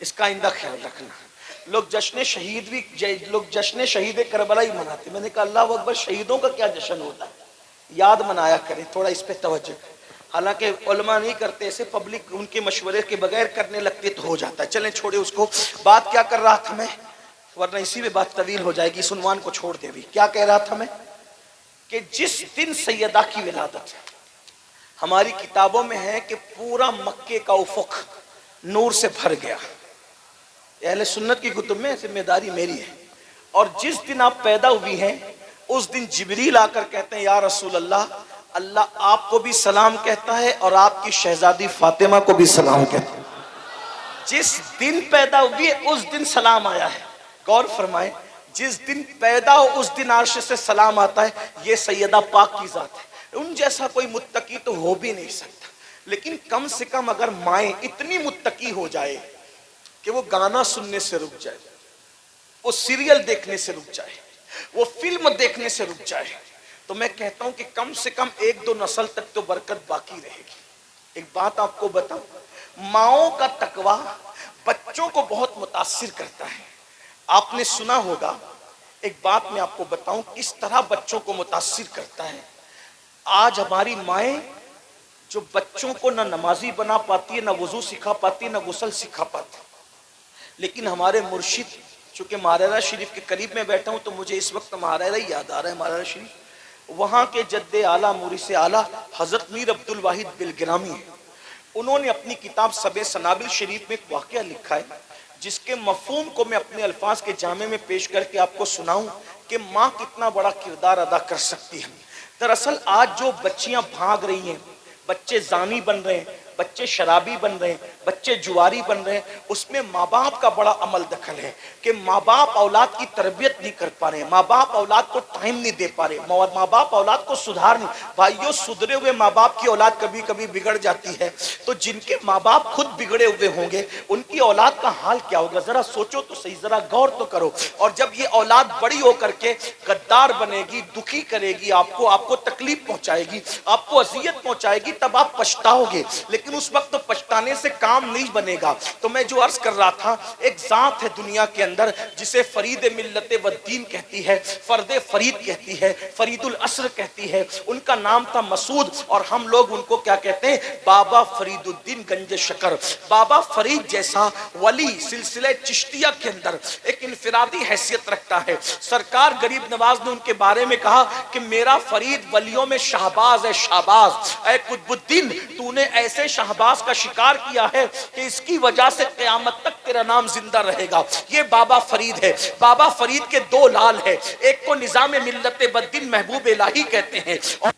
اس کا آئندہ خیال رکھنا. لوگ جشن شہید بھی، لوگ جشن شہید کربلا ہی مناتے. میں نے کہا اللہ اکبر، شہیدوں کا کیا جشن ہوتا ہے؟ یاد منایا کریں، تھوڑا اس پہ توجہ. حالانکہ علماء نہیں کرتے ایسے، پبلک ان کے مشورے کے بغیر کرنے لگتے تو ہو جاتا ہے. چلیں چھوڑے اس کو. بات کیا کر رہا تھا میں، ورنہ اسی میں بات طویل ہو جائے گی. اس عنوان کو چھوڑ دے. بھی کیا کہہ رہا تھا میں؟ کہ جس دن سیدہ کی ولادت، ہماری کتابوں میں ہے کہ پورا مکے کا افق نور سے بھر گیا، اہل سنت کی کتب میں ذمہ داری میری ہے، اور جس دن آپ پیدا ہوئی ہیں اس دن جبریل آ کر کہتے ہیں یا رسول اللہ، اللہ آپ کو بھی سلام کہتا ہے اور آپ کی شہزادی فاطمہ کو بھی سلام کہتا ہے۔ جس دن پیدا ہوئی ہے اس دن سلام آیا ہے۔ غور فرمائیں، جس دن پیدا ہو اس دن عرش سے سلام آتا ہے۔ یہ سیدہ پاک کی ذات ہے، ان جیسا کوئی متقی تو ہو بھی نہیں سکتا، لیکن کم سے کم اگر مائیں اتنی متقی ہو جائے کہ وہ گانا سننے سے رک جائے، وہ سیریل دیکھنے سے رک جائے، وہ فلم دیکھنے سے رک جائے، تو میں کہتا ہوں کہ کم سے کم 1-2 نسل تک تو برکت باقی رہے گی۔ ایک بات آپ کو بتاؤں، ماؤں کا تقوی بچوں کو بہت متاثر کرتا ہے۔ آپ نے سنا ہوگا، ایک بات میں آپ کو بتاؤں کس طرح بچوں کو متاثر کرتا ہے۔ آج ہماری مائیں جو بچوں کو نہ نمازی بنا پاتی ہے، نہ وضو سکھا پاتی ہے، نہ غسل سکھا پاتی، لیکن ہمارے مرشد، چونکہ ماررہ شریف کے قریب میں بیٹھا ہوں تو مجھے اس وقت ماررہ ہی یاد آ رہا ہے، ماررہ شریف، وہاں کے جد اعلیٰ مورث اعلیٰ حضرت میر عبدالواحد بلگرامی ہیں۔ انہوں نے اپنی کتاب سبع سنابل شریف میں ایک واقعہ لکھا ہے جس کے مفہوم کو میں اپنے الفاظ کے جامع میں پیش کر کے آپ کو سناؤں کہ ماں کتنا بڑا کردار ادا کر سکتی ہے۔ دراصل آج جو بچیاں بھاگ رہی ہیں، بچے زانی بن رہے ہیں، بچے شرابی بن رہے ہیں، بچے جواری بن رہے ہیں، اس میں ماں باپ کا بڑا عمل دخل ہے کہ ماں باپ اولاد کی تربیت نہیں کر پا رہے، ماں باپ اولاد کو ٹائم نہیں دے پا رہے، ماں باپ اولاد کو سدھار نہیں۔ بھائیو، سدھرے ہوئے ماں باپ کی اولاد کبھی کبھی بگڑ جاتی ہے، تو جن کے ماں باپ خود بگڑے ہوئے ہوں گے ان کی اولاد کا حال کیا ہوگا؟ ذرا سوچو تو صحیح، ذرا غور تو کرو۔ اور جب یہ اولاد بڑی ہو کر کے غدار بنے گی، دکھی کرے گی، آپ کو تکلیف پہنچائے گی، آپ کو اذیت پہنچائے گی، تب آپ پچھتاؤ گے، لیکن اس وقت تو پچھتانے سے کام نہیں بنے گا۔ تو میں جو عرض کر رہا تھا، ایک ذات ہے دنیا کے اندر جسے فرید ملت و دین کہتی ہے، فرد فرید کہتی ہے، فرید العصر کہتی ہے، ان کا نام تھا مسعود، اور ہم لوگ ان کو کیا کہتے ہیں؟ بابا فرید الدین گنج شکر۔ بابا فرید جیسا ولی سلسلہ چشتیہ کے اندر ایک انفرادی حیثیت رکھتا ہے۔ سرکار غریب نواز نے ان کے بارے میں کہا کہ میرا فرید ولیوں میں شہباز ہے، شہباز۔ اے قطب الدین، تو نے ایسے شہباز کا شکار کیا ہے کہ اس کی وجہ سے قیامت تک تیرا نام زندہ رہے گا۔ یہ بابا فرید ہے۔ بابا فرید کے 2 لال ہیں، ایک کو نظام ملت بدین محبوب الہی کہتے ہیں، اور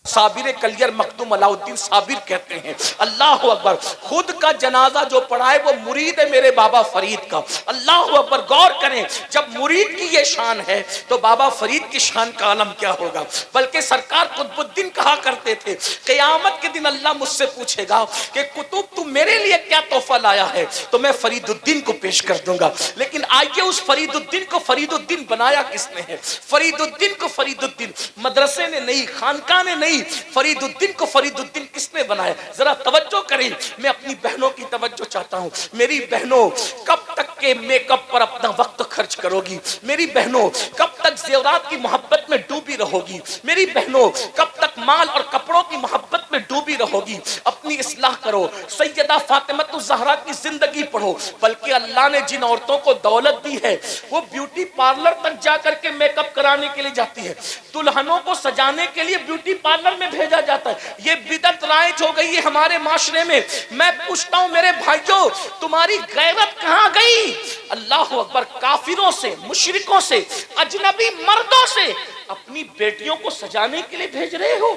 صابر کلیر مخدوم علاء الدین صابر کہتے ہیں۔ اللہ اکبر، خود کا جنازہ جو پڑھا ہے وہ مرید ہے میرے بابا فرید کا۔ اللہ اکبر، غور کریں، جب مرید کی یہ شان ہے تو بابا فرید کی شان کا عالم کیا ہوگا؟ بلکہ سرکار قطب الدین کہا کرتے تھے قیامت کے دن اللہ مجھ سے پوچھے گا کہ قطب تو میرے لیے کیا تحفہ لایا ہے، تو میں فرید الدین کو پیش کر دوں گا۔ لیکن آئیے اس فرید الدین کو فرید الدین بنایا کس نے ہے؟ فرید الدین کو فرید الدین مدرسے نے نہیں، خانقاہ نے نہیں، فرید الدین کو فرید الدین کس نے بنایا؟ ذرا توجہ کریں، میں اپنی بہنوں کی توجہ چاہتا ہوں۔ میری بہنوں، کب تک کے میک اپ پر اپنا وقت خرچ کرو گی؟ میری بہنوں، کب تک زیورات کی محبت میں ڈوبی رہو گی؟ میری بہنوں، کب تک مال اور کپڑوں کی محبت میں ڈوبی رہو گی؟ اپنی اصلاح کرو، سیدہ فاطمہ الزہرا کی زندگی پڑھو۔ بلکہ اللہ نے جن عورتوں کو دولت دی ہے وہ بیوٹی پارلر تک جا کر کے میک اپ کرانے کے لیے جاتی ہے، دلہنوں کو سجانے کے لیے بیوٹی پارلر میں بھیجا جاتا ہے۔ یہ بدعت رائج ہو گئی ہے ہمارے معاشرے میں۔ میں پوچھتا ہوں میرے بھائیوں، تمہاری غیرت کہاں گئی؟ اللہ اکبر، کافروں سے، مشرکوں سے، اجنبی مردوں سے اپنی بیٹیوں کو سجانے کے لیے بھیج رہے ہو،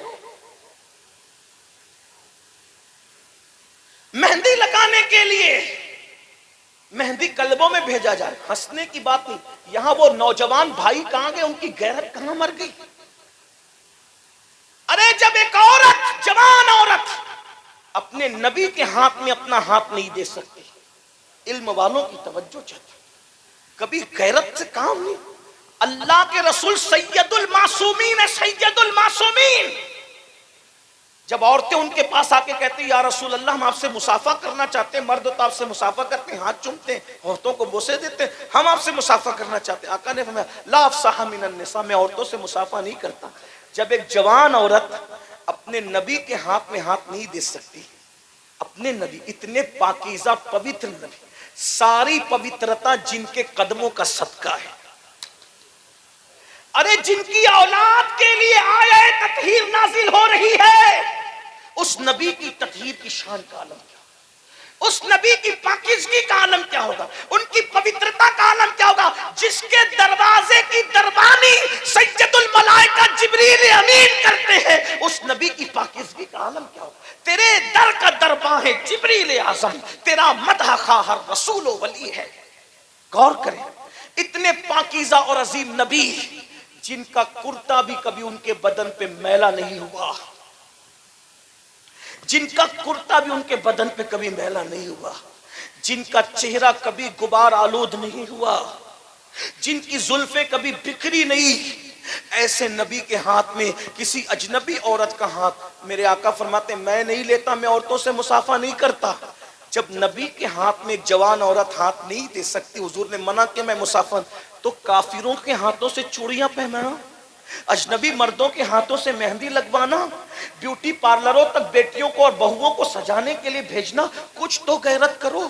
مہندی لگانے کے لیے، مہندی قلبوں میں بھیجا جائے۔ ہنسنے کی بات نہیں، یہاں وہ نوجوان بھائی کہاں گئے؟ ان کی غیرت کہاں مر گئی؟ ارے جب ایک عورت، جوان عورت اپنے نبی کے ہاتھ میں اپنا ہاتھ نہیں دے سکتی، علم والوں کی توجہ چاہتی، کبھی غیرت سے کام نہیں۔ اللہ کے رسول سید المعصومین ہے، سید المعصومین۔ جب عورتیں ان کے پاس آ کے کہتی یا رسول اللہ ہم آپ سے مصافحہ کرنا چاہتے ہیں، مرد تو آپ سے مصافحہ کرتے ہیں، ہاتھ چومتے ہیں، عورتوں کو بوسے دیتے ہیں، ہم آپ سے مصافحہ کرنا چاہتے ہیں۔ آقا نے فرمایا لا افصح من النساء، میں عورتوں سے مصافحہ نہیں کرتا۔ جب ایک جوان عورت اپنے نبی کے ہاتھ میں ہاتھ نہیں دے سکتی، اپنے نبی اتنے پاکیزہ پوتر نبی، ساری پوترتا جن کے قدموں کا صدقہ ہے، ارے جن کی اولاد کے لیے آیت تطہیر نازل ہو رہی ہے، اس نبی کی تطہیر کی شان کا عالم کیا، اس نبی کی پاکیزگی کا عالم کیا ہوگا، ان کی پوترتا کا عالم کیا ہوگا، جس کے دروازے کی دربانی سید الملائکہ جبریل امین کرتے ہیں، اس نبی کی پاکیزگی کا عالم کیا ہوگا۔ تیرے در کا درباں ہے جبریل اعظم، تیرا مدح خواہ ہر رسول و ولی ہے۔ غور کریں، اتنے پاکیزہ اور عظیم نبی جن کا کرتا بھی کبھی ان کے بدن پہ میلا نہیں ہوا، جن کا کرتا بھی ان کے بدن پہ کبھی میلا نہیں ہوا، جن کا چہرہ کبھی غبار آلود نہیں ہوا، جن کی زلفیں کبھی بکھری نہیں، ایسے نبی کے ہاتھ میں کسی اجنبی عورت کا ہاتھ، میرے آقا فرماتے ہیں میں نہیں لیتا، میں عورتوں سے مصافحہ نہیں کرتا۔ جب نبی کے ہاتھ میں ایک جوان عورت ہاتھ نہیں دے سکتی، حضور نے منع کہ میں مصافحہ، تو کافروں کے ہاتھوں سے چوڑیاں پہنانا، اجنبی مردوں کے ہاتھوں سے مہندی لگوانا، بیوٹی پارلروں تک بیٹیوں کو اور بہووں کو سجانے کے لیے بھیجنا، کچھ تو غیرت کرو۔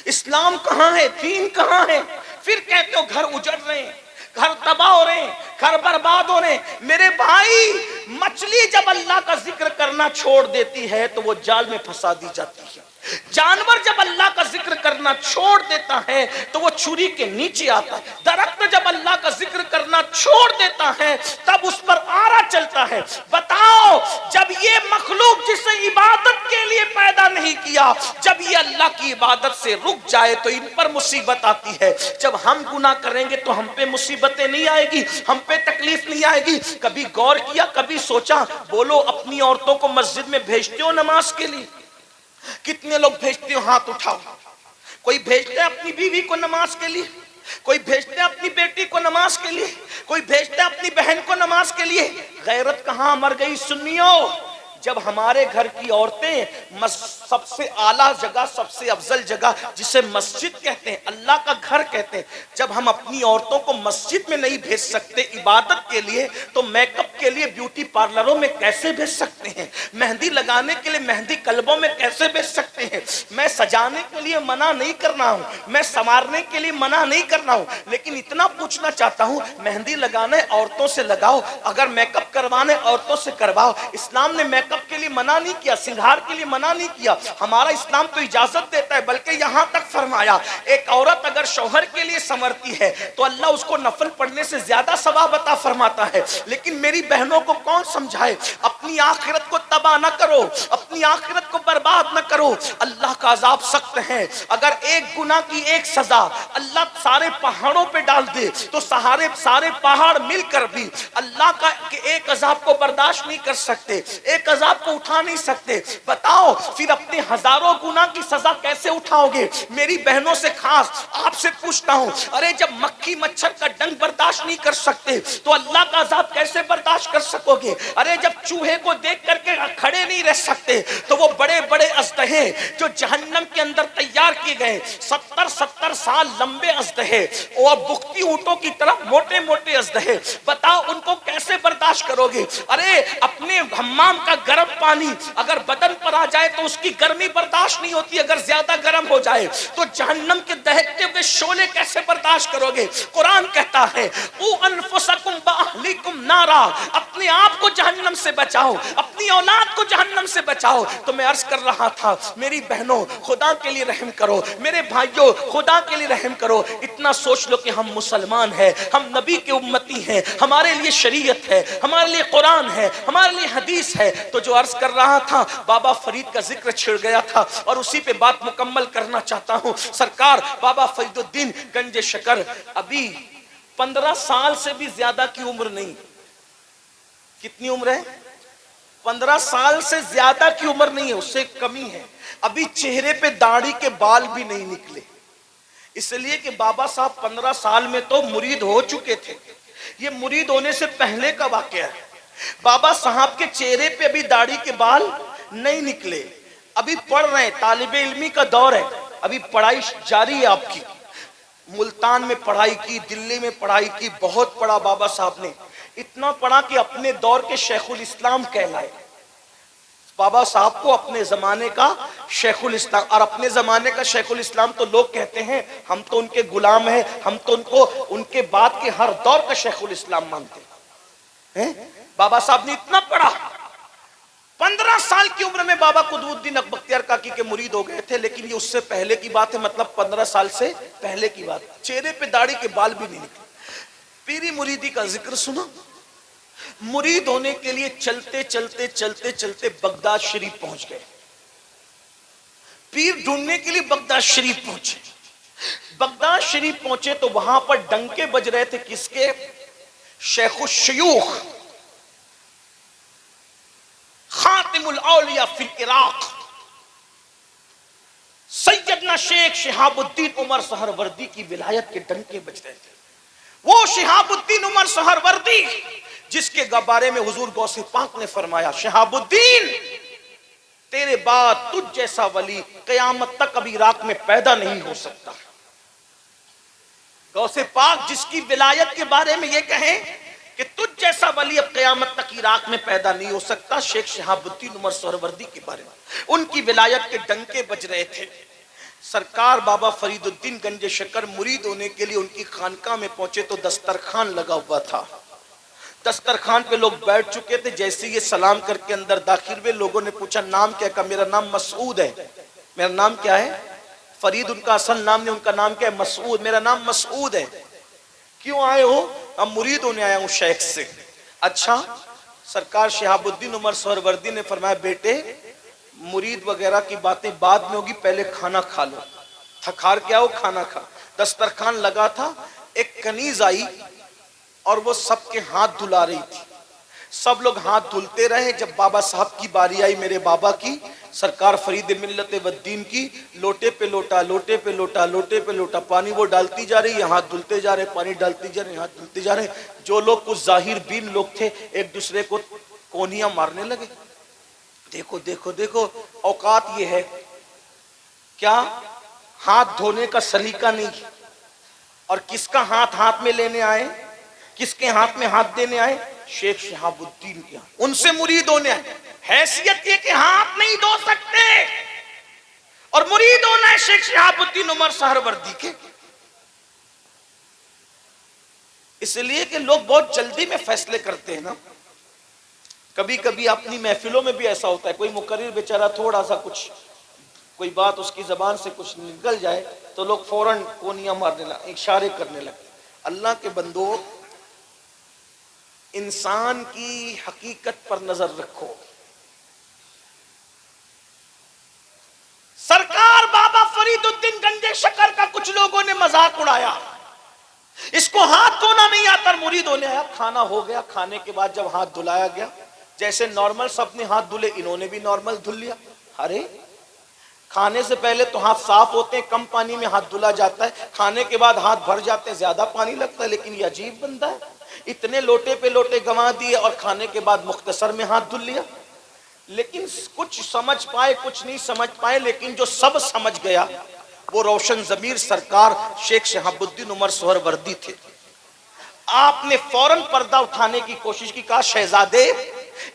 اسلام کہاں ہے؟ دین کہاں ہے؟ پھر کہتے ہو گھر اجڑ رہے ہیں، گھر تباہ ہو رہے ہیں، گھر برباد ہو رہے ہیں۔ میرے بھائی، مچھلی جب اللہ کا ذکر کرنا چھوڑ دیتی ہے تو وہ جال میں پھنسا دی جاتی ہے، جانور جب اللہ کا ذکر کرنا چھوڑ دیتا ہے تو وہ چھری کے نیچے آتا ہے، درخت جب اللہ کا ذکر کرنا چھوڑ دیتا ہے تب اس پر آرا چلتا ہے۔ بتاؤ، جب یہ مخلوق جسے عبادت کے لیے پیدا نہیں کیا، جب یہ اللہ کی عبادت سے رک جائے تو ان پر مصیبت آتی ہے۔ جب ہم گناہ کریں گے تو ہم پہ مصیبتیں نہیں آئے گی، ہم پہ تکلیف نہیں آئے گی۔ کبھی غور کیا، کبھی سوچا؟ بولو، اپنی عورتوں کو مسجد میں بھیجتے ہو نماز کے لیے؟ کتنے لوگ بھیجتے ہو؟ ہاتھ اٹھاؤ۔ کوئی بھیجتے ہے اپنی بیوی کو نماز کے لیے، کوئی بھیجتے ہے اپنی بیٹی کو نماز کے لیے، کوئی بھیجتے ہے اپنی بہن کو نماز کے لیے۔ غیرت کہاں مر گئی سنیو؟ جب ہمارے گھر کی عورتیں سب سے اعلیٰ جگہ، سب سے افضل جگہ جسے مسجد کہتے ہیں، اللہ کا گھر کہتے ہیں، جب ہم اپنی عورتوں کو مسجد میں نہیں بھیج سکتے عبادت کے لیے، تو میک اپ کے لیے بیوٹی پارلروں میں کیسے بھیج سکتے ہیں؟ مہندی لگانے کے لیے مہندی کلبوں میں کیسے بھیج سکتے ہیں؟ میں سجانے کے لیے منع نہیں کرنا ہوں، میں سنوارنے کے لیے منع نہیں کرنا ہوں، لیکن اتنا پوچھنا چاہتا ہوں، مہندی لگانا عورتوں سے لگاؤ، اگر میک اپ کروانے عورتوں سے کرواؤ۔ اسلام نے میک اپ کے لیے منع نہیں کیا، سنگھار کے لیے منع نہیں کیا، ہمارا اسلام تو اجازت دیتا ہے، بلکہ یہاں تک فرمایا ایک عورت اگر شوہر کے لیے سنورتی ہے تو اللہ اس کو نفل پڑھنے سے زیادہ ثواب عطا فرماتا ہے۔ لیکن میری بہنوں کو کون سمجھائے؟ اپنی آخرت کو تباہ نہ کرو، اپنی آخرت کو برباد نہ کرو، اللہ کا عذاب سخت ہے۔ اگر ایک گناہ کی ایک سزا اللہ سارے پہاڑوں پہ ڈال دے تو سارے پہاڑ مل کر بھی اللہ کا ایک عذاب کو برداشت نہیں کر سکتے، ایک عذاب کو اٹھا نہیں سکتے۔ بتاؤ پھر اپنے ہزاروں گناہ کی سزا کیسے اٹھاؤ گے؟ میری بہنوں سے خاص آپ سے پوچھتا ہوں، ارے جب مکھی مچھر کا ڈنگ برداشت نہیں کر سکتے تو اللہ کا عذاب کیسے برداشت کر سکو گے؟ ارے جب چوہے کو دیکھ کر کے کھڑے نہیں رہ سکتے تو وہ بڑے بڑے اژدہے جو جہنم کے اندر تیار کیے گئے 70 سال لمبے اژدہے اور بکتی اونٹوں کی طرح موٹے موٹے اژدہے، بتاؤ ان کو کیسے برداشت کرو گے؟ ارے اپنے حمام کا گرم پانی اگر بدن پر آ جائے تو اس کی گرمی برداشت نہیں ہوتی، اگر زیادہ گرم ہو جائے تو جہنم کے دہکتے ہوئے شعلے کیسے برداشت کرو گے؟ قرآن کہتا ہے قُوا أَنفُسَكُمْ وَأَهْلِيكُمْ نَارًا، اپنے آپ کو جہنم سے بچاؤ، اپنی اولاد کو جہنم سے بچاؤ۔ تو میں عرض کر رہا تھا، میری بہنوں خدا کے لیے رحم کرو، میرے بھائیوں خدا کے لیے رحم کرو۔ اتنا سوچ لو کہ ہم مسلمان ہیں، ہم نبی کے امتی ہیں، ہمارے لیے شریعت ہے، ہمارے لیے قرآن ہے، ہمارے لیے حدیث ہے۔ تو جو عرض کر رہا تھا، بابا فرید کا ذکر چھڑ گیا تھا اور اسی پہ بات مکمل کرنا چاہتا ہوں۔ سرکار بابا فرید الدین گنج شکر ابھی 15 سال سے بھی زیادہ کی عمر نہیں، کتنی عمر ہے؟ 15 سال سے زیادہ کی عمر نہیں ہے، اس سے کمی ہے۔ ابھی چہرے پہ داڑھی کے بال بھی نہیں نکلے، اس لیے کہ بابا صاحب 15 سال میں تو مرید ہو چکے تھے، یہ مرید ہونے سے پہلے کا واقعہ ہے۔ بابا صاحب کے چہرے پہ ابھی داڑھی کے بال نہیں نکلے، ابھی پڑھ رہے ہیں، طالب علمی کا دور ہے، ابھی پڑھائی جاری ہے آپ کی۔ ملتان میں پڑھائی کی، دلی میں پڑھائی کی، بہت پڑھا بابا صاحب نے، اتنا پڑھا کہ اپنے دور کے شیخ الاسلام کہلائے۔ بابا صاحب کو اپنے زمانے کا شیخ الاسلام، اور اپنے زمانے کا شیخ الاسلام تو لوگ کہتے ہیں ہم تو ان کے غلام ہیں، ہم تو ان کو ان کے بعد کے ہر دور کا شیخ الاسلام مانتے ہیں۔ بابا صاحب نے اتنا پڑھا، 15 سال کی عمر میں بابا قطب الدین بختیار کاکی کے مرید ہو گئے تھے، لیکن یہ اس سے پہلے کی بات ہے، مطلب 15 سال سے پہلے کی بات۔ چہرے پہ داڑھی کے بال بھی نہیں نکلے۔ پیری مریدی کا ذکر سنا، مرید ہونے کے لیے چلتے چلتے چلتے چلتے بغداد شریف پہنچ گئے، پیر ڈھونڈنے کے لیے بغداد شریف پہنچے۔ بغداد شریف پہنچے تو وہاں پر ڈنکے بج رہے تھے، کس کے؟ شیخ الشیوخ خاتم الاولیاء فی العراق سیدنا شیخ شہاب الدین عمر سہروردی کی ولایت کے ڈنکے بج رہے تھے۔ وہ شہاب الدین عمر سہروردی جس کے بارے میں حضور غوث پاک نے فرمایا، شہاب الدین تیرے بعد تجھ جیسا ولی قیامت تک ابھی عراق میں پیدا نہیں ہو سکتا۔ غوث پاک جس کی ولایت کے بارے میں یہ کہیں کہ تجھ جیسا ولی اب قیامت تک عراق میں پیدا نہیں ہو سکتا، شیخ شہاب الدین عمر سہروردی کے بارے میں ان کی ولایت کے ڈنکے بج رہے تھے۔ سرکار بابا فرید الدین گنج شکر مرید ہونے کے لیے ان کی خانقاہ میں پہنچے تو دسترخوان لگا ہوا تھا، دسترخوان پہ لوگ بیٹھ چکے تھے۔ جیسے یہ سلام کر کے اندر داخل ہوئے، لوگوں نے پوچھا نام کیا؟ کہا میرا نام مسعود ہے۔ میرا نام کیا ہے؟ فرید ان کا اصل نام نہیں، ان کا نام کیا ہے؟ مسعود۔ میرا نام مسعود ہے۔ کیوں آئے ہو؟ ہم مرید ہونے آیا ہوں شیخ سے۔ اچھا، سرکار شہاب الدین عمر سہروردی نے فرمایا بیٹے مرید وغیرہ کی باتیں بعد میں ہوگی، پہلے کھانا کھا لو، تھکار کیا ہو کھانا کھا۔ دسترخوان لگا تھا، ایک کنیز آئی اور وہ سب کے ہاتھ دھلا رہی تھی، سب لوگ ہاتھ دھلتے رہے۔ جب بابا صاحب کی باری آئی، میرے بابا کی، سرکار فرید ملت والدین کی، لوٹے پہ لوٹا لوٹے پہ لوٹا لوٹے پہ لوٹا پانی وہ ڈالتی جا رہی ہے، ہاتھ دھلتے جا رہے، پانی ڈالتی جا رہے، ہاتھ دھلتے جا رہے۔ جو لوگ کچھ ظاہر بین لوگ تھے ایک دوسرے کو کونیاں مارنے لگے۔ دیکھو دیکھو دیکھو، اوقات یہ ہے کیا ہاتھ دھونے کا سلیقہ نہیں، اور کس کا ہاتھ ہاتھ میں لینے آئے، کس کے ہاتھ میں ہاتھ دینے آئے؟ شیخ شہاب الدین کے ہاتھ، ان سے مرید ہونے آئے۔ حیثیت یہ کہ ہاتھ نہیں دھو سکتے اور مرید ہونا ہے شیخ شہاب الدین عمر سہروردی کے۔ اس لیے کہ لوگ بہت جلدی میں فیصلے کرتے ہیں نا۔ کبھی کبھی اپنی محفلوں میں بھی ایسا ہوتا ہے، کوئی مقرر بیچارہ تھوڑا سا کچھ کوئی بات اس کی زبان سے کچھ نکل جائے تو لوگ فوراً کونیاں مارنے لگتے، اشارے کرنے لگتے۔ اللہ کے بندو، انسان کی حقیقت پر نظر رکھو۔ سرکار بابا فرید الدین گنج شکر کا کچھ لوگوں نے مذاق اڑایا، اس کو ہاتھ دھونا نہیں آتا، مرید ہونے آیا۔ کھانا ہو گیا، کھانے کے بعد جب ہاتھ دھلایا گیا، جیسے نارمل سب نے ہاتھ دھلے، انہوں نے بھی نارمل دھل لیا۔ ارے کھانے سے پہلے تو ہاتھ صاف ہوتے ہیں، کم پانی میں ہاتھ دھلا جاتا ہے، کھانے کے بعد ہاتھ بھر جاتے ہیں، زیادہ پانی لگتا ہے۔ لیکن یہ عجیب بندہ ہے، اتنے لوٹے پہ لوٹے گنوا دیے اور کھانے کے بعد مختصر میں ہاتھ دھل لیا۔ لیکن کچھ سمجھ پائے کچھ نہیں سمجھ پائے، لیکن جو سب سمجھ گیا وہ روشن ضمیر سرکار شیخ شہاب الدین عمر سہروردی تھے۔ آپ نے فوراً پردہ اٹھانے کی کوشش کی، کہا شہزادے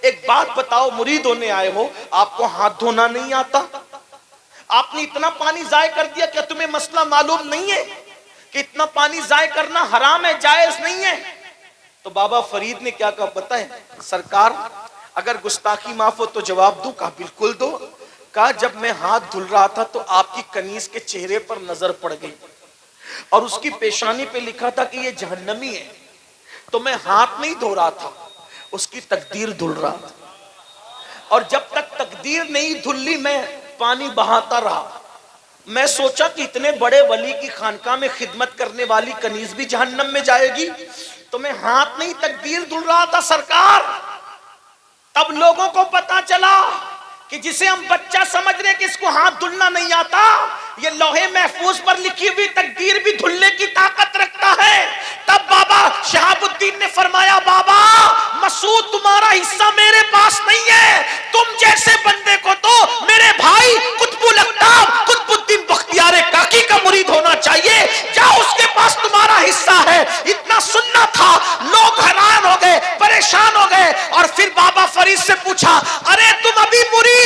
ایک بات بتاؤ، مرید ہونے آئے ہو، آپ کو ہاتھ دھونا نہیں آتا؟ آپ نے اتنا پانی ضائع کر دیا، کیا تمہیں مسئلہ معلوم نہیں ہے کہ اتنا پانی ضائع کرنا حرام ہے، جائز نہیں ہے؟ تو بابا فرید نے کیا کہا پتہ ہے؟ سرکار اگر گستاخی معاف ہو تو جواب دوں؟ کہا بالکل دو۔ کہا جب میں ہاتھ دھل رہا تھا تو آپ کی کنیز کے چہرے پر نظر پڑ گئی اور اس کی پیشانی پہ لکھا تھا کہ یہ جہنمی ہے، تو میں ہاتھ نہیں دھو رہا تھا، اس کی تقدیر دھل رہا تھا، اور جب تک تقدیر نہیں دھلی میں پانی بہاتا رہا۔ میں سوچا کہ اتنے بڑے ولی کی خانقاہ میں خدمت کرنے والی کنیز بھی جہنم میں جائے گی، تو میں ہاتھ نہیں تقدیر دھل رہا تھا سرکار۔ تب لوگوں کو پتا چلا کہ جسے ہم بچہ سمجھ رہے کہ اس کو ہاتھ دھلنا نہیں آتا، یہ لوہے محفوظ پر لکھی ہوئی تقدیر بھی دھلنے کی طاقت رکھتا ہے۔ تب بابا شہاب الدین نے فرمایا بابا مسعود تمہارا حصہ میرے پاس نہیں ہے، تم جیسے بندے کو تو میرے بھائی قطب الاقطاب قطب الدین بختیار کاکی کا مرید ہونا چاہیے، جاؤ اس کے پاس تمہارا حصہ ہے۔ اتنا سننا تھا، لوگ حیران ہو گئے، پریشان ہو گئے، اور پھر بابا فرید سے پوچھا ارے تم ابھی مرید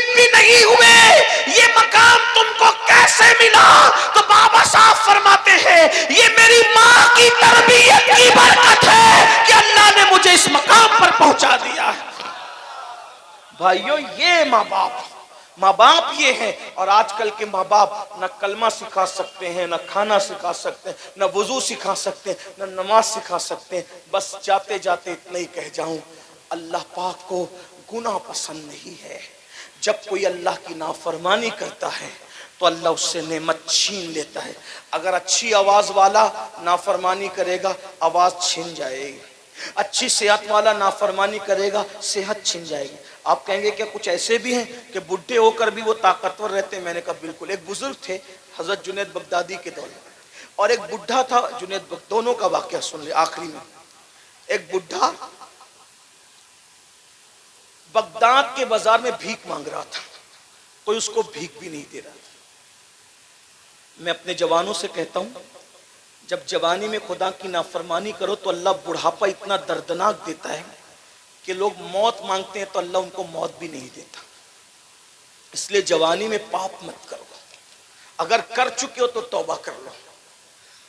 ہے، یہ میری ماں کی تربیت کی برکت ہے کہ اللہ نے مجھے اس مقام پر پہنچا دیا ہے۔ بھائیو یہ ماں باپ یہ ہیں۔ اور آج کل کے ماں باپ نہ کلمہ سکھا سکتے ہیں، نہ کھانا سکھا سکتے ہیں، نہ وضو سکھا سکتے ہیں، نہ نماز سکھا سکتے ہیں۔ بس جاتے جاتے اتنا ہی کہہ جاؤں، اللہ پاک کو گناہ پسند نہیں ہے۔ جب کوئی اللہ کی نافرمانی کرتا ہے تو اللہ اس سے نعمت چھین لیتا ہے۔ اگر اچھی آواز والا نافرمانی کرے گا آواز چھن جائے گی، اچھی صحت والا نافرمانی کرے گا صحت چھن جائے گی۔ آپ کہیں گے کیا کچھ ایسے بھی ہیں کہ بڈھے ہو کر بھی وہ طاقتور رہتے ہیں؟ میں نے کہا بالکل۔ ایک بزرگ تھے حضرت جنید بغدادی کے دور میں، اور ایک بڈھا تھا جنید دونوں کا واقعہ سن لے آخری میں۔ ایک بڈھا بغداد کے بازار میں بھیک مانگ رہا تھا، کوئی اس کو بھیک بھی نہیں دے رہا تھا۔ میں اپنے جوانوں سے کہتا ہوں، جب جوانی میں خدا کی نافرمانی کرو تو اللہ بڑھاپا اتنا دردناک دیتا ہے کہ لوگ موت مانگتے ہیں تو اللہ ان کو موت بھی نہیں دیتا۔ اس لیے جوانی میں پاپ مت کرو، اگر کر چکے ہو تو توبہ کر لو۔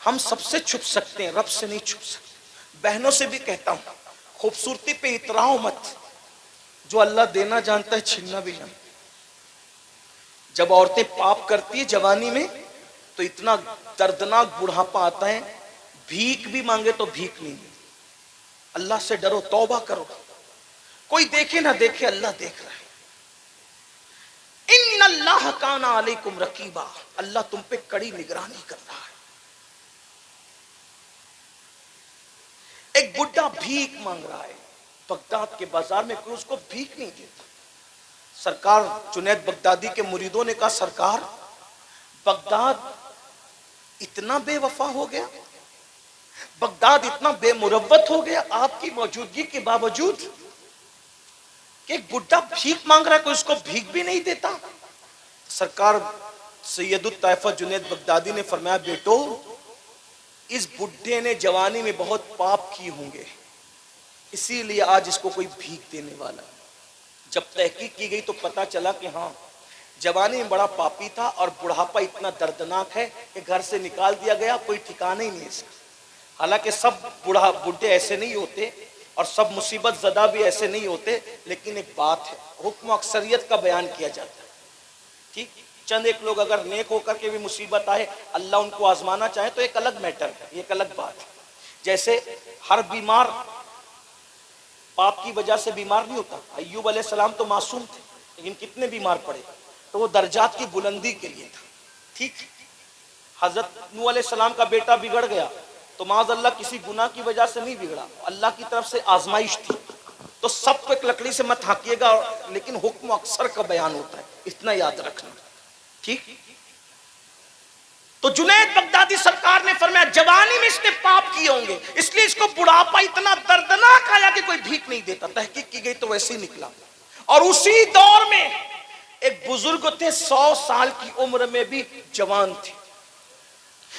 ہم سب سے چھپ سکتے ہیں، رب سے نہیں چھپ سکتے۔ بہنوں سے بھی کہتا ہوں، خوبصورتی پہ اتراؤ مت، جو اللہ دینا جانتا ہے چھیننا بھی جانتا ہے۔ جب عورتیں پاپ کرتی ہیں جوانی میں تو اتنا دردناک بڑھاپا آتا ہے، بھیک بھی مانگے تو بھیک نہیں ملتی۔ اللہ سے ڈرو، توبہ کرو، کوئی دیکھے نہ دیکھے اللہ دیکھ رہا ہے۔ ان اللہ کان علیکم رقیبا، اللہ تم پہ کڑی نگرانی کر رہا ہے۔ ایک بڈھا بھیک مانگ رہا ہے بغداد کے بازار میں، کوئی اس کو بھیک نہیں دیتا۔ سرکار جنید بغدادی کے مریدوں نے کہا سرکار بغداد اتنا بے وفا ہو گیا، بغداد اتنا بے مروت ہو گیا آپ کی موجودگی کے باوجود کہ ایک بڈھا بھیک مانگ رہا ہے، کوئی اس کو بھیک بھی نہیں دیتا۔ سرکار سید الطائفہ جنید بغدادی نے فرمایا بیٹو، اس بڈھے نے جوانی میں بہت پاپ کی ہوں گے، اسی لیے آج اس کو کوئی بھیک دینے والا۔ جب تحقیق کی گئی تو پتا چلا کہ ہاں جوانی میں بڑا پاپی تھا، اور بڑھاپا اتنا دردناک ہے کہ گھر سے نکال دیا گیا، کوئی ٹھکانہ ہی نہیں اس کا۔ حالانکہ سب بڈھے ایسے نہیں ہوتے اور سب مصیبت زدہ بھی ایسے نہیں ہوتے، لیکن ایک بات ہے، حکم اکثریت کا بیان کیا جاتا ہے۔ ٹھیک، چند ایک لوگ اگر نیک ہو کر کے بھی مصیبت آئے اللہ ان کو آزمانا چاہے تو ایک الگ میٹر ہے، ایک الگ بات ہے۔ جیسے ہر بیمار پاپ کی وجہ سے بیمار نہیں ہوتا۔ ایوب علیہ السلام تو معصوم تھے لیکن کتنے بیمار پڑے، تو وہ درجات کی بلندی کے لیے تھا۔ ٹھیک، حضرت نوح علیہ السلام کا بیٹا بگڑ گیا تو معاذ اللہ کسی گناہ کی وجہ سے نہیں بگڑا، اللہ کی طرف سے آزمائش تھی۔ تو سب کو ایک لکڑی سے مت ہانکیے گا، لیکن حکم اکثر کا بیان ہوتا ہے، اتنا یاد رکھنا۔ ٹھیک، تو جنید بغدادی سرکار نے فرمایا جوانی میں اس نے پاپ کیے ہوں گے، اس لیے اس کو بڑھاپا اتنا دردناک آیا کہ کوئی بھیک نہیں دیتا۔ تحقیق کی گئی تو ویسے ہی نکلا۔ اور اسی دور میں ایک بزرگ تھے 100 سال کی عمر میں بھی جوان تھے،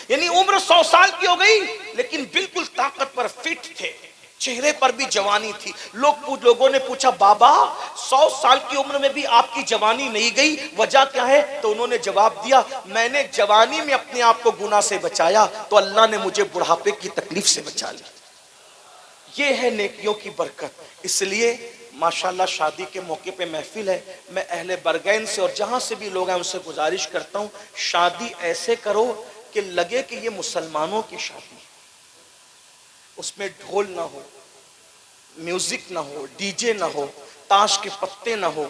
یعنی عمر 100 سال کی ہو گئی لیکن بالکل طاقت پر فٹ تھے، چہرے پر بھی جوانی تھی۔ لوگوں نے پوچھا بابا 100 سال کی عمر میں بھی آپ کی جوانی نہیں گئی، وجہ کیا ہے؟ تو انہوں نے جواب دیا میں نے جوانی میں اپنے آپ کو گناہ سے بچایا تو اللہ نے مجھے بڑھاپے کی تکلیف سے بچا لیا۔ یہ ہے نیکیوں کی برکت۔ اس لیے ماشاءاللہ شادی کے موقع پہ محفل ہے، میں اہل برگین سے اور جہاں سے بھی لوگ ہیں ان سے گزارش کرتا ہوں شادی ایسے کرو کہ لگے کہ یہ مسلمانوں کی شادی ہے، اس میں ڈھول نہ ہو، میوزک نہ ہو، ڈی جے نہ ہو، تاش کے پتے نہ ہو،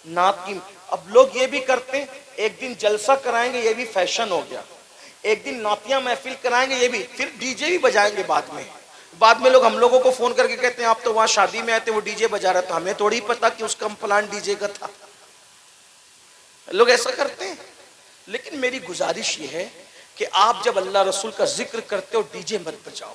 نعت کی۔ اب لوگ یہ بھی کرتے ہیں ایک دن جلسہ کرائیں گے، یہ بھی فیشن ہو گیا، ایک دن نعتیہ محفل کرائیں گے، یہ بھی، پھر ڈی جے بھی بجائیں گے بعد میں لوگ ہم لوگوں کو فون کر کے کہتے ہیں آپ تو وہاں شادی میں آئے تھے وہ ڈی جے بجا رہا تھا، ہمیں تھوڑی پتا کہ اس کا پلان ڈی جے کا تھا۔ لوگ ایسا کرتے ہیں، لیکن میری گزارش یہ ہے کہ آپ جب اللہ رسول کا ذکر کرتے ہو ڈی جے مت بجاؤ،